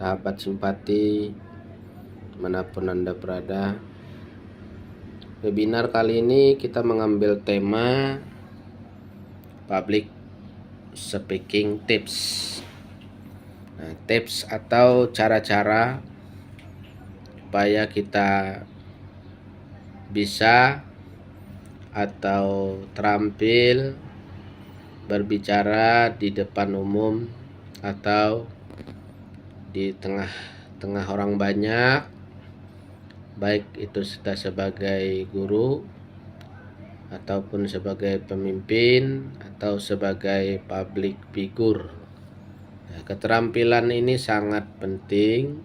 sahabat simpati manapun Anda berada. Webinar kali ini kita mengambil tema public speaking tips. Nah, tips atau cara-cara supaya kita bisa atau terampil berbicara di depan umum atau di tengah-tengah orang banyak, baik itu kita sebagai guru ataupun sebagai pemimpin atau sebagai public figure. Nah, keterampilan ini sangat penting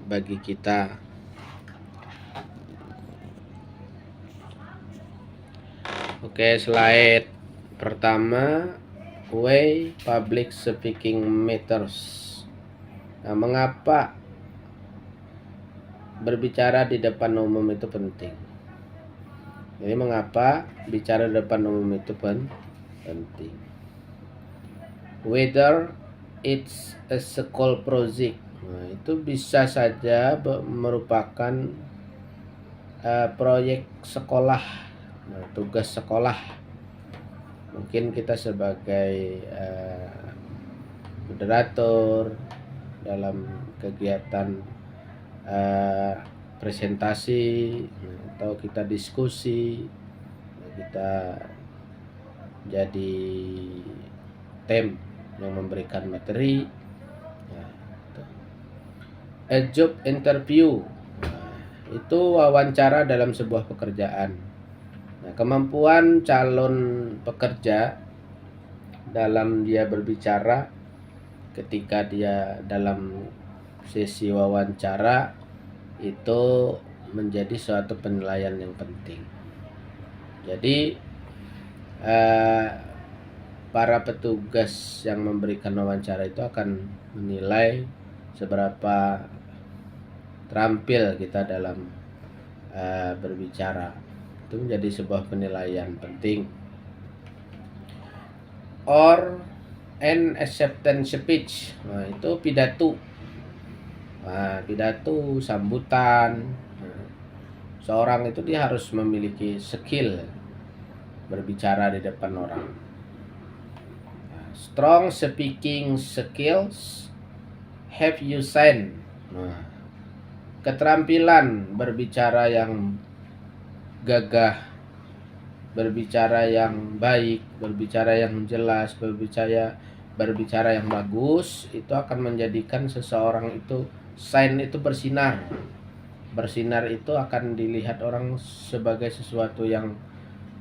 bagi kita. Oke, slide pertama, why public speaking matters. Nah, mengapa berbicara di depan umum itu penting? Jadi mengapa bicara di depan umum itu penting? Whether it's a school project, nah, itu bisa saja merupakan proyek sekolah. Nah, tugas sekolah, mungkin kita sebagai moderator dalam kegiatan presentasi atau kita diskusi, kita jadi tim yang memberikan materi. A job interview, itu wawancara dalam sebuah pekerjaan. Nah, kemampuan calon pekerja dalam dia berbicara ketika dia dalam sesi wawancara itu menjadi suatu penilaian yang penting. Jadi para petugas yang memberikan wawancara itu akan menilai seberapa terampil kita dalam berbicara. Itu menjadi sebuah penilaian penting. Or an acceptance speech, nah, itu pidato. Nah, pidato sambutan. Nah, seorang itu dia harus memiliki skill berbicara di depan orang. Nah, strong speaking skills have you seen. Nah, keterampilan berbicara yang gagah, berbicara yang baik, berbicara yang jelas, berbicara yang bagus, itu akan menjadikan seseorang itu shine, itu bersinar. Bersinar itu akan dilihat orang sebagai sesuatu yang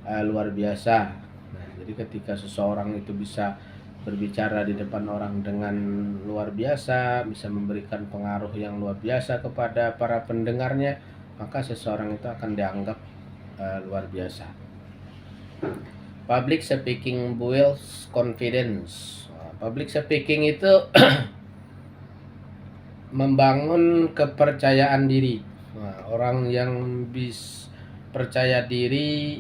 luar biasa. Nah, jadi ketika seseorang itu bisa berbicara di depan orang dengan luar biasa, bisa memberikan pengaruh yang luar biasa kepada para pendengarnya, maka seseorang itu akan dianggap luar biasa. Public speaking builds confidence. Public speaking itu membangun kepercayaan diri. Orang yang percaya diri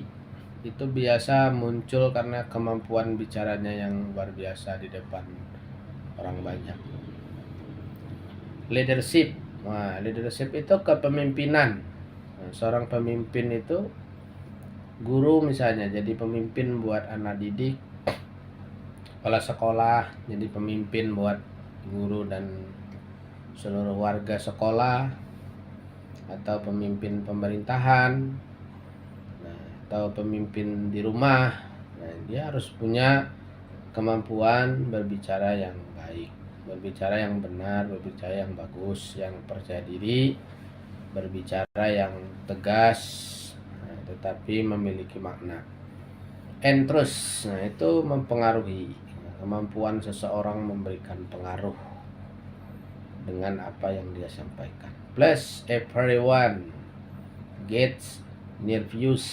itu biasa muncul karena kemampuan bicaranya yang luar biasa di depan orang banyak. Leadership. Leadership itu kepemimpinan. Seorang pemimpin itu, guru misalnya jadi pemimpin buat anak didik, kepala sekolah jadi pemimpin buat guru dan seluruh warga sekolah, atau pemimpin pemerintahan, atau pemimpin di rumah. Nah, dia harus punya kemampuan berbicara yang baik, berbicara yang benar, berbicara yang bagus, yang percaya diri, berbicara yang tegas, tetapi memiliki makna. Terus, nah, itu mempengaruhi kemampuan seseorang memberikan pengaruh dengan apa yang dia sampaikan. Plus everyone gets nervous.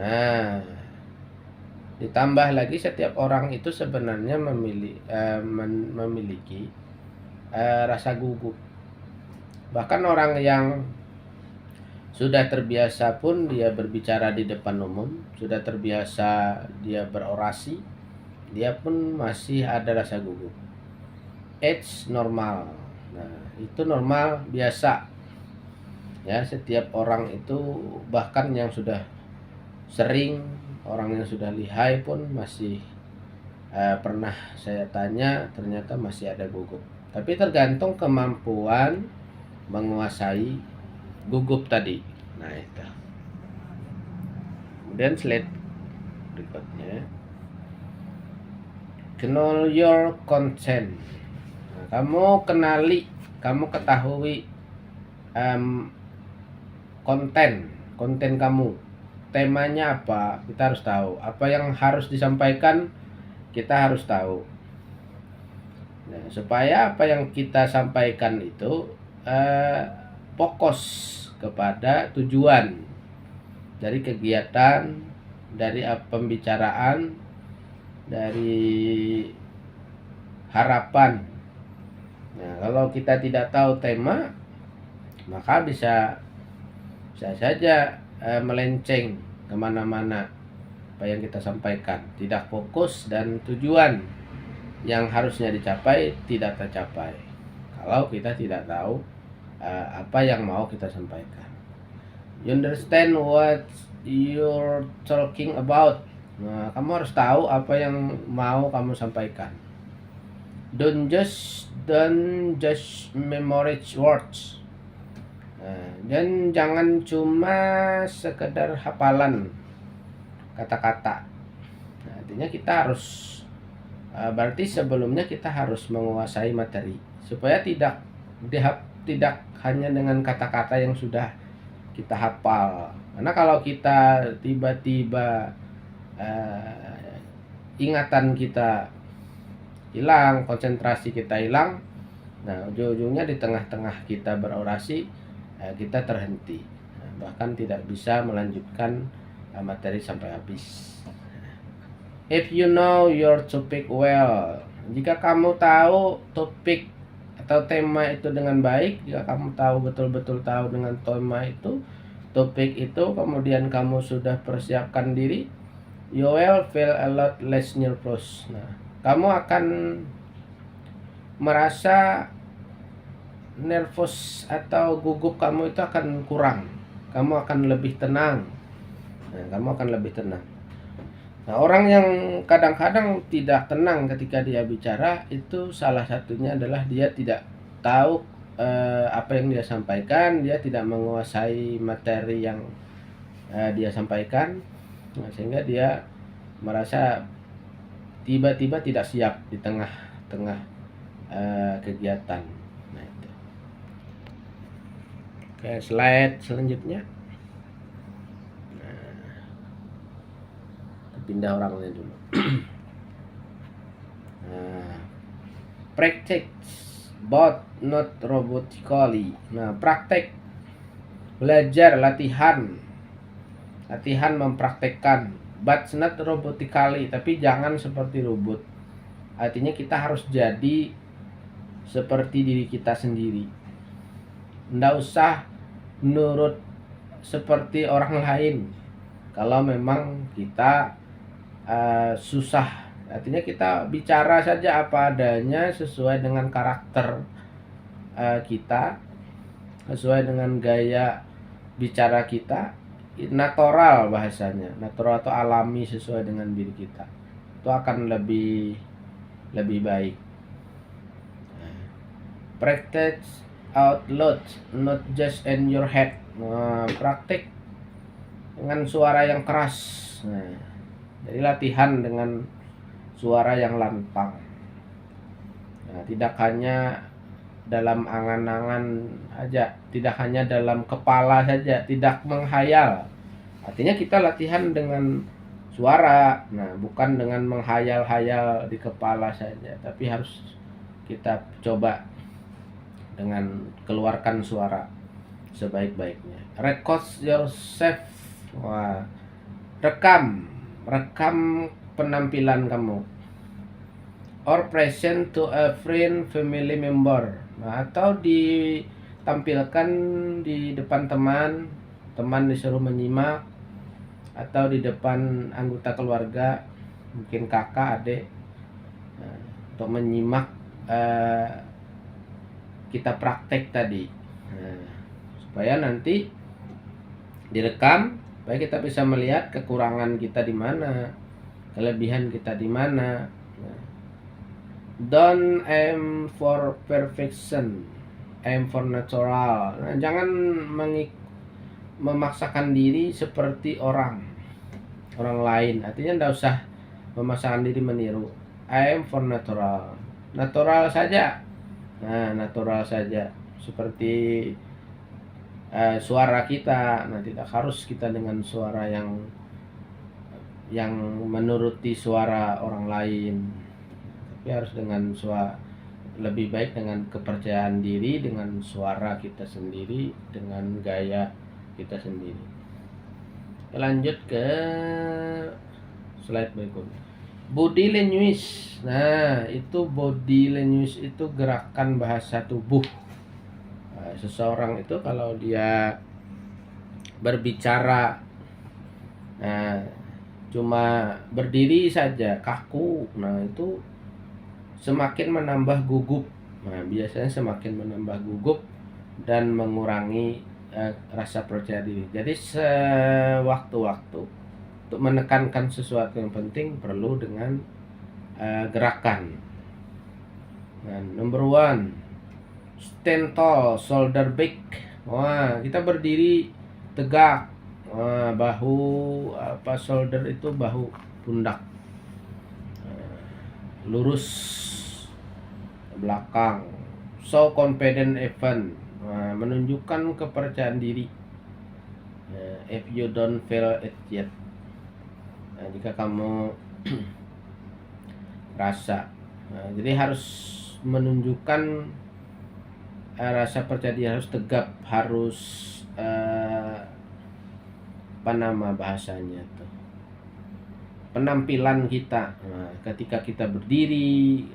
Nah, ditambah lagi setiap orang itu sebenarnya memiliki rasa gugup. Bahkan orang yang sudah terbiasa pun dia berbicara di depan umum, sudah terbiasa dia berorasi, dia pun masih ada rasa gugup. age normal. Nah, itu normal biasa. Ya, setiap orang itu, bahkan yang sudah sering, orang yang sudah lihai pun masih pernah saya tanya, ternyata masih ada gugup. Tapi tergantung kemampuan menguasai gugup tadi. Nah, itu. Kemudian slide berikutnya, know your content. Nah, kamu kenali, kamu ketahui konten kamu, temanya apa, kita harus tahu. Apa yang harus disampaikan, kita harus tahu. Nah, supaya apa yang kita sampaikan itu fokus kepada tujuan dari kegiatan, dari pembicaraan, dari harapan. Nah, kalau kita tidak tahu tema, maka bisa saja melenceng kemana-mana apa yang kita sampaikan, tidak fokus, dan tujuan yang harusnya dicapai tidak tercapai kalau kita tidak tahu apa yang mau kita sampaikan. You understand what you're talking about. Nah, kamu harus tahu apa yang mau kamu sampaikan. Don't just memorize words. Nah, dan jangan cuma sekedar hafalan kata-kata. Nah, artinya kita harus berarti sebelumnya kita harus menguasai materi supaya tidak hanya dengan kata-kata yang sudah kita hafal. Karena kalau kita tiba-tiba ingatan kita hilang, konsentrasi kita hilang, nah ujung-ujungnya di tengah-tengah kita berorasi kita terhenti, bahkan tidak bisa melanjutkan materi sampai habis. If you know your topic well, jika kamu tahu topik atau tema itu dengan baik, jika kamu tahu betul-betul tahu dengan tema itu, topik itu, kemudian kamu sudah persiapkan diri, you will feel a lot less nervous. Nah, kamu akan merasa nervous atau gugup kamu itu akan kurang. Kamu akan lebih tenang. Nah, orang yang kadang-kadang tidak tenang ketika dia bicara, itu salah satunya adalah dia tidak tahu apa yang dia sampaikan, dia tidak menguasai materi yang dia sampaikan. Nah, sehingga dia merasa tiba-tiba tidak siap di tengah-tengah kegiatan. Nah, itu. Oke, slide selanjutnya. Pindah orang lain dulu. Practice but not robotically. Nah, praktek, belajar, latihan mempraktekkan, but not robotically, tapi jangan seperti robot. Artinya kita harus jadi seperti diri kita sendiri. Nggak usah nurut seperti orang lain. Kalau memang kita susah, artinya kita bicara saja apa adanya sesuai dengan karakter kita, sesuai dengan gaya bicara kita, natural bahasanya, natural atau alami, sesuai dengan diri kita, itu akan lebih baik. Practice out loud, not just in your head. Nah, praktik dengan suara yang keras. Nah, jadi latihan dengan suara yang lantang. Nah, tidak hanya dalam angan-angan aja, tidak hanya dalam kepala saja, tidak menghayal. Artinya kita latihan dengan suara. Nah, bukan dengan menghayal-hayal di kepala saja, tapi harus kita coba dengan keluarkan suara sebaik-baiknya. Record yourself. Wah, rekam penampilan kamu, or present to a friend, family member. Nah, atau ditampilkan di depan teman disuruh menyimak, atau di depan anggota keluarga, mungkin kakak, adik, untuk menyimak eh, kita praktek tadi. Nah, supaya nanti direkam, supaya kita bisa melihat kekurangan kita di mana, kelebihan kita di mana. Nah, don't aim for perfection, aim for natural. Nah, jangan memaksakan diri seperti orang lain. Artinya tidak usah memaksakan diri meniru. Aim for natural, natural saja. Nah, natural saja, seperti suara kita. Nah, tidak harus kita dengan suara yang menuruti suara orang lain, tapi harus dengan suara lebih baik, dengan kepercayaan diri, dengan suara kita sendiri, dengan gaya kita sendiri. Lanjut ke slide berikutnya. Body language. Nah, itu body language itu gerakan bahasa tubuh. Nah, seseorang itu kalau dia berbicara, nah, cuma berdiri saja kaku, nah itu semakin menambah gugup. Nah, biasanya semakin menambah gugup dan mengurangi rasa percaya diri. Jadi sewaktu-waktu untuk menekankan sesuatu yang penting perlu dengan gerakan. Nah, number 1, stand tall, shoulder back. Wah, kita berdiri tegak. Wah, bahu shoulder itu bahu pundak lurus belakang. So confident even. Nah, menunjukkan kepercayaan diri. If you don't feel it yet. Nah, jika kamu rasa, nah, jadi harus menunjukkan rasa percaya diri, harus tegap, harus apa nama bahasanya tuh, penampilan kita. Nah, ketika kita berdiri,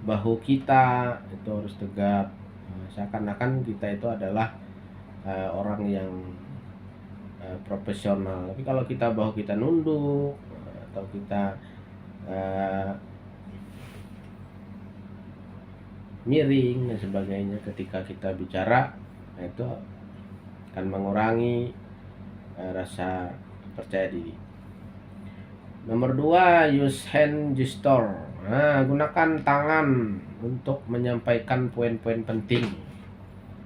bahu kita itu harus tegap. Nah, seakan-akan kita itu adalah orang yang profesional. Tapi kalau kita bahu kita nunduk atau kita miring dan sebagainya ketika kita bicara, nah itu akan mengurangi rasa percaya diri. Nomor 2, use hand gesture. Nah, gunakan tangan untuk menyampaikan poin-poin penting.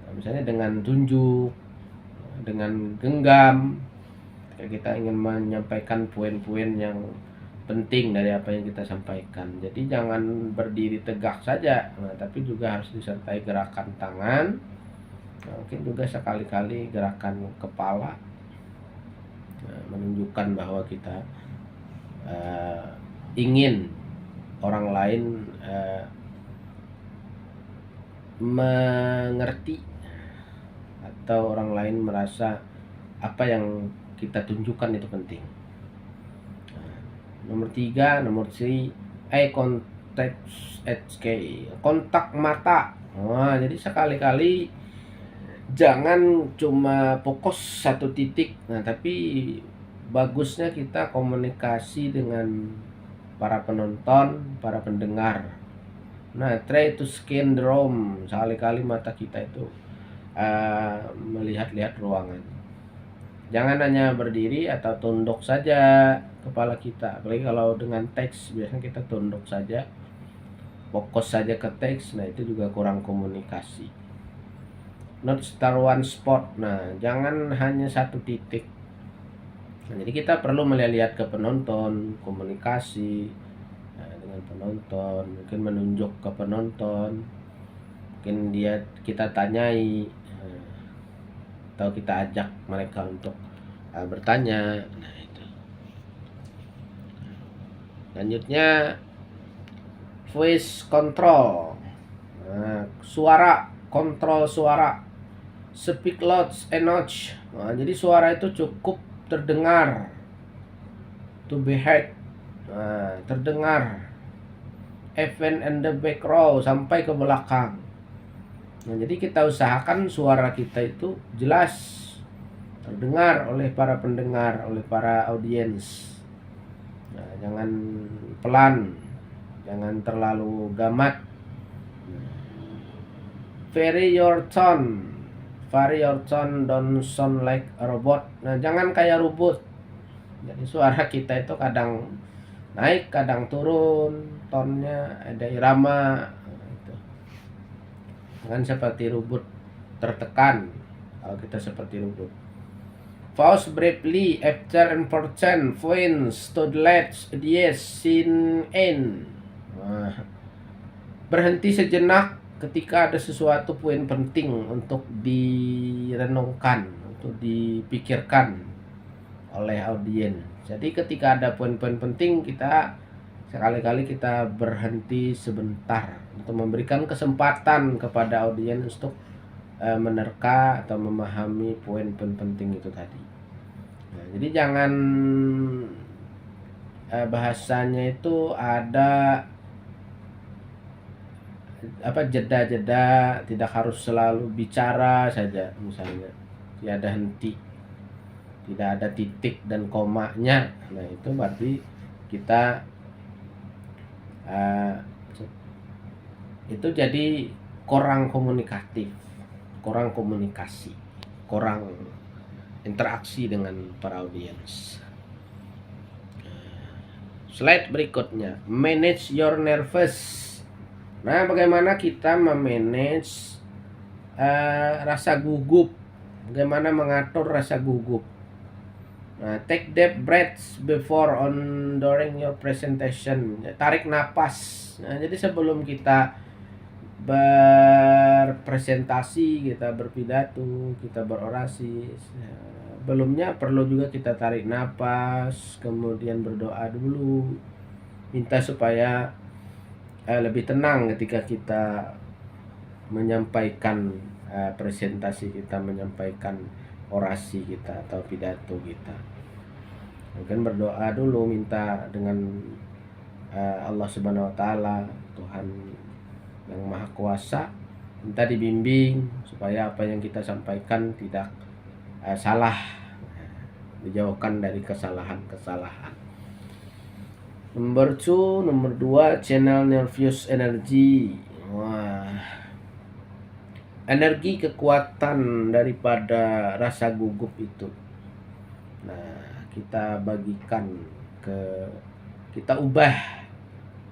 Nah, misalnya dengan tunjuk, dengan genggam, kita ingin menyampaikan poin-poin yang penting dari apa yang kita sampaikan. Jadi jangan berdiri tegak saja, nah, tapi juga harus disertai gerakan tangan. Nah, mungkin juga sekali-kali gerakan kepala, nah, menunjukkan bahwa kita ingin orang lain mengerti atau orang lain merasa apa yang kita tunjukkan itu penting. Nomor 3, nomor 3, eye contact, kontak mata. Nah, jadi sekali-kali jangan cuma fokus satu titik. Nah, tapi bagusnya kita komunikasi dengan para penonton, para pendengar. Nah, try to scan the room. Sekali-kali mata kita itu melihat-lihat ruangan. Jangan hanya berdiri atau tunduk saja kepala kita. Apalagi kalau dengan teks, biasanya kita tunduk saja, fokus saja ke teks. Nah, itu juga kurang komunikasi. Not star one spot. Nah, jangan hanya satu titik. Nah, jadi kita perlu melihat ke penonton, komunikasi dengan penonton, mungkin menunjuk ke penonton, mungkin kita tanyai, atau kita ajak mereka untuk bertanya. Nah, itu. Lanjutnya voice control. Nah, suara, kontrol suara. Speak loud and notch. Nah, jadi suara itu cukup terdengar, to be heard, terdengar, even in the back row, sampai ke belakang. Nah, jadi kita usahakan suara kita itu jelas terdengar oleh para pendengar, oleh para audiens. Nah, jangan pelan, jangan terlalu gamat, Vary your tone. Vary your tone, don't sound like a robot. Nah, jangan kayak robot. Jadi suara kita itu kadang naik, kadang turun, tonnya ada irama. Gitu. Jangan seperti robot tertekan. Kalau kita seperti robot. Pause briefly after important points to let ideas sink in. Nah, berhenti sejenak ketika ada sesuatu poin penting untuk direnungkan, untuk dipikirkan oleh audiens. Jadi ketika ada poin-poin penting, kita sekali-kali kita berhenti sebentar untuk memberikan kesempatan kepada audiens untuk menerka atau memahami poin-poin penting itu tadi. Nah, jadi jangan bahasanya itu ada jeda-jeda, tidak harus selalu bicara saja misalnya, tidak ada henti, tidak ada titik dan komanya. Nah, itu berarti kita itu jadi kurang komunikatif, kurang komunikasi, kurang interaksi dengan para audiens. Slide berikutnya, manage your nervous. Nah, bagaimana kita memanage rasa gugup? Bagaimana mengatur rasa gugup? Nah, take deep breaths before during your presentation. Tarik napas. Nah, jadi sebelum kita berpresentasi, kita berpidato, kita berorasi, sebelumnya perlu juga kita tarik napas, kemudian berdoa dulu, minta supaya lebih tenang ketika kita menyampaikan presentasi kita, menyampaikan orasi kita atau pidato kita. Mungkin berdoa dulu, minta dengan Allah Subhanahu wa taala, Tuhan yang Maha Kuasa, minta dibimbing supaya apa yang kita sampaikan tidak salah, dijauhkan dari kesalahan-kesalahan. Nomor 2, channel nervous energy. Wah, energi kekuatan daripada rasa gugup itu. Nah, kita bagikan kita ubah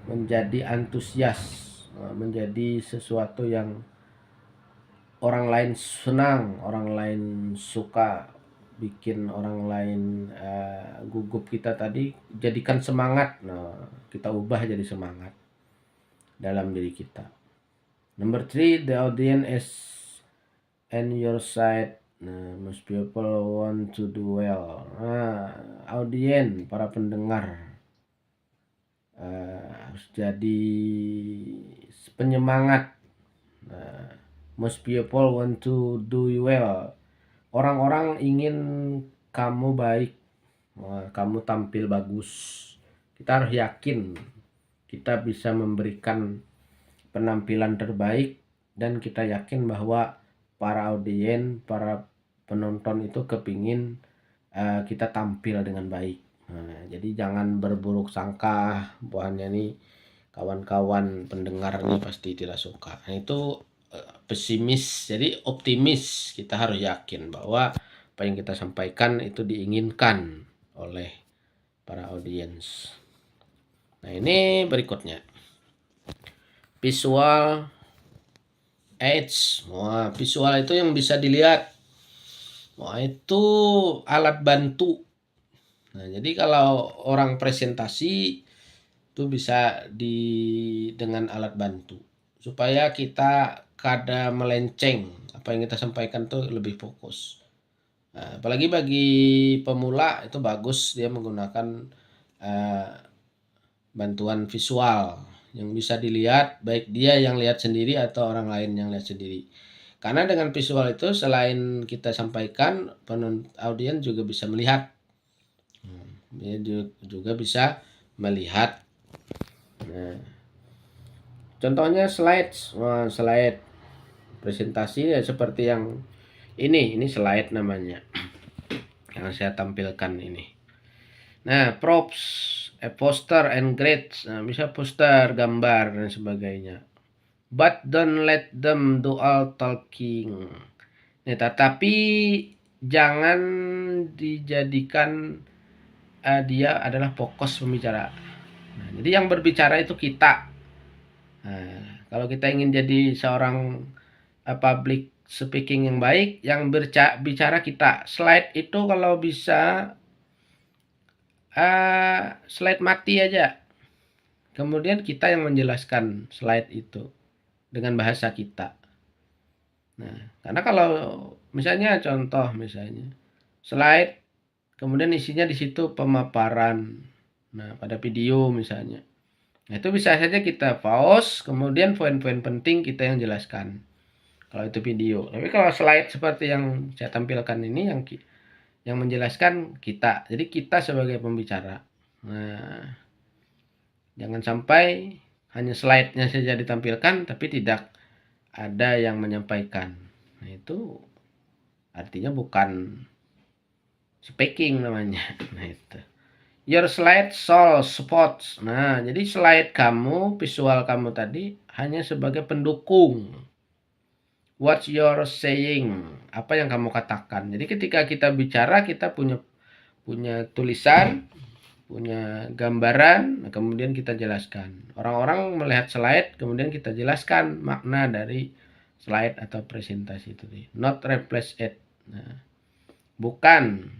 menjadi antusias, menjadi sesuatu yang orang lain senang, orang lain suka, bikin orang lain gugup kita tadi, jadikan semangat. Nah, kita ubah jadi semangat dalam diri kita. Number 3, the audience is on your side. Nah, most people want to do well. Nah, audiens, para pendengar harus jadi penyemangat. Nah, most people want to do well. Orang-orang ingin kamu baik, kamu tampil bagus. Kita harus yakin kita bisa memberikan penampilan terbaik, dan kita yakin bahwa para audiens, para penonton itu kepingin kita tampil dengan baik. Nah, jadi jangan berburuk sangka, buahnya nih kawan-kawan pendengar nih pasti tidak suka. Nah, itu pesimis. Jadi optimis, kita harus yakin bahwa apa yang kita sampaikan itu diinginkan oleh para audiens. Nah, ini berikutnya, visual aids. Wah, visual itu yang bisa dilihat. Wah, itu alat bantu. Nah, jadi kalau orang presentasi itu bisa dengan alat bantu supaya kita kada melenceng, apa yang kita sampaikan tuh lebih fokus. Nah, apalagi bagi pemula itu bagus dia menggunakan bantuan visual yang bisa dilihat, baik dia yang lihat sendiri atau orang lain yang lihat sendiri. Karena dengan visual itu selain kita sampaikan, audiens juga bisa melihat. Dia juga bisa melihat. Nah, contohnya slides. Wah, slide presentasi ya seperti yang ini slide namanya yang saya tampilkan ini. Nah, props, poster and grades. Nah, bisa poster, gambar dan sebagainya. but don't let them do all talking. Nah, tetapi jangan dijadikan dia adalah fokus pembicara. Nah, jadi yang berbicara itu kita. Nah, kalau kita ingin jadi seorang public speaking yang baik, yang bicara kita. Slide itu kalau bisa slide mati aja. Kemudian kita yang menjelaskan slide itu dengan bahasa kita. Nah, karena kalau misalnya contoh misalnya slide kemudian isinya di situ pemaparan. Nah, pada video misalnya. Nah, itu bisa saja kita pause, kemudian poin-poin penting kita yang jelaskan. Kalau itu video. Tapi kalau slide seperti yang saya tampilkan ini yang menjelaskan kita. Jadi kita sebagai pembicara. Nah, jangan sampai hanya slide-nya saja ditampilkan tapi tidak ada yang menyampaikan. Nah, itu artinya bukan speaking namanya. Nah, itu. Your slide shows spots. Nah, jadi slide kamu, visual kamu tadi hanya sebagai pendukung. What you're saying, apa yang kamu katakan. Jadi ketika kita bicara, kita punya tulisan, punya gambaran, kemudian kita jelaskan. Orang-orang melihat slide, kemudian kita jelaskan makna dari slide atau presentasi itu. Not replace it. Nah, bukan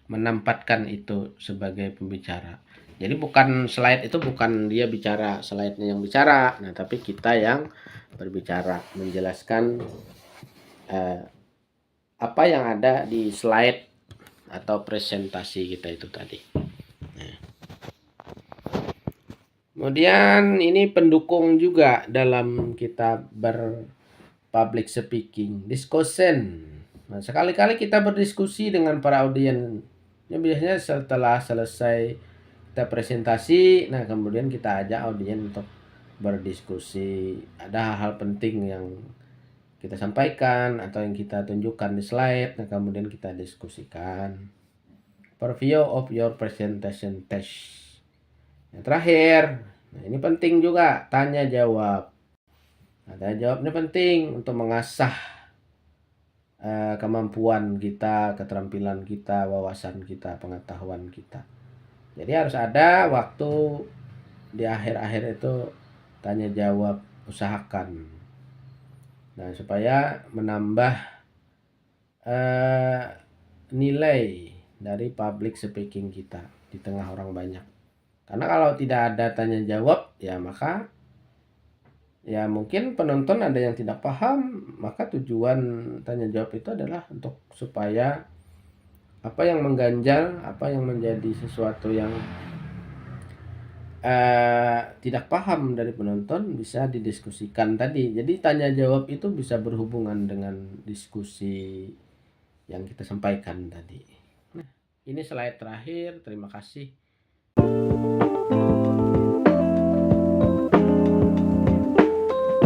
menempatkan itu sebagai pembicara. Jadi bukan slide itu bukan dia bicara, slide-nya yang bicara. Nah, tapi kita yang berbicara, menjelaskan apa yang ada di slide atau presentasi kita itu tadi. Nah. Kemudian ini pendukung juga dalam kita berpublic speaking, discussion. Nah, sekali-kali kita berdiskusi dengan para audiens. Ya, biasanya setelah selesai kita presentasi, nah kemudian kita ajak audiens untuk berdiskusi. Ada hal-hal penting yang kita sampaikan atau yang kita tunjukkan di slide, nah kemudian kita diskusikan. Preview of your presentation test. Yang terakhir, nah ini penting juga, tanya jawab. Nah, tanya jawab ini penting untuk mengasah kemampuan kita, keterampilan kita, wawasan kita, pengetahuan kita. Jadi harus ada waktu di akhir-akhir itu tanya jawab, usahakan. Nah, supaya menambah nilai dari public speaking kita di tengah orang banyak. Karena kalau tidak ada tanya jawab, ya maka ya mungkin penonton ada yang tidak paham, maka tujuan tanya jawab itu adalah untuk supaya apa yang mengganjal, apa yang menjadi sesuatu yang tidak paham dari penonton bisa didiskusikan tadi. Jadi tanya jawab itu bisa berhubungan dengan diskusi yang kita sampaikan tadi. Nah, ini slide terakhir. Terima kasih.